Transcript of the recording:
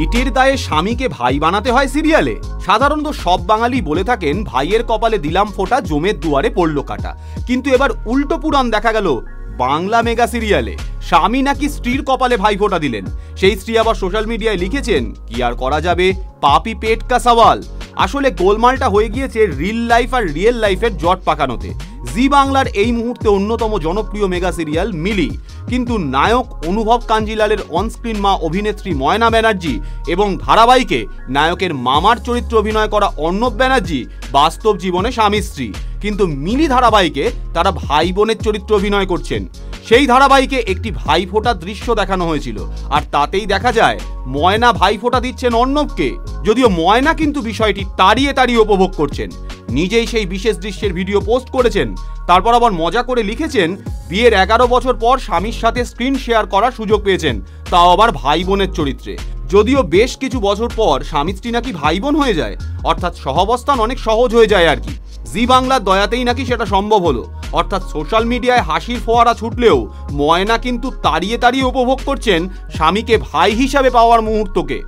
লিটির দায়ে স্বামীকে ভাই বানাতে হয় সিরিয়ালে। সাধারণত সব বাঙালি বলে থাকেন ভাইয়ের কপালে দিলাম ফোঁটা, জমের দুয়ারে পড়লো কাটা। কিন্তু এবার উল্টো পুরাণ দেখা গেল বাংলা মেগা সিরিয়ালে। স্বামী নাকি স্ত্রীর কপালে ভাই ফোঁটা দিলেন। সেই স্ত্রী আবার সোশ্যাল মিডিয়ায় লিখেছেন, কি আর করা যাবে, পাপি পেট কা সওয়াল। আসলে গোলমালটা হয়ে গিয়েছে রিল লাইফ আর রিয়েল লাইফের জট পাকানোতে। জি বাংলার এই মুহূর্তে অন্যতম জনপ্রিয় মেগা সিরিয়াল মিলি, কিন্তু নায়ক অনুভব কাঞ্জিলালের অনস্ক্রিন মা অভিনেত্রী ময়না ব্যানার্জি এবং ধারাবাহিকে নায়কের মামার চরিত্রে অভিনয় করা অর্ণব ব্যানার্জি বাস্তব জীবনে স্বামী স্ত্রী, কিন্তু মিলি ধারাবাহিকে তারা ভাই বোনের চরিত্রে অভিনয় করছেন। সেই ধারাবাহিকে একটি ভাইফোঁটার দৃশ্য দেখানো হয়েছিল, আর তাতেই দেখা যায় ময়না ভাইফোঁটা দিচ্ছেন অর্ণবকে। যদিও ময়না কিন্তু বিষয়টি তাড়িয়ে তাড়িয়ে উপভোগ করছেন, নিজেই সেই বিশেষ দৃশ্যের ভিডিও পোস্ট করেছেন। তারপর আবার মজা করে লিখেছেন, বিয়ের 11 বছর পর স্বামীর সাথে স্ক্রিন শেয়ার করার সুযোগ পেয়েছেন, তাও আবার ভাই বোনের চরিত্রে। যদিও বেশ কিছু বছর পর স্বামী স্ত্রী নাকি ভাই বোন হয়ে যায়, অর্থাৎ সহাবস্থান অনেক সহজ হয়ে যায় আর কি। জি বাংলার দয়াতেই নাকি সেটা সম্ভব হলো। অর্থাৎ সোশ্যাল মিডিয়ায় হাসির ফোয়ারা ছুটলেও ময়না কিন্তু তাড়িয়ে তাড়িয়ে উপভোগ করছেন স্বামীকে ভাই হিসাবে পাওয়ার মুহূর্তকে।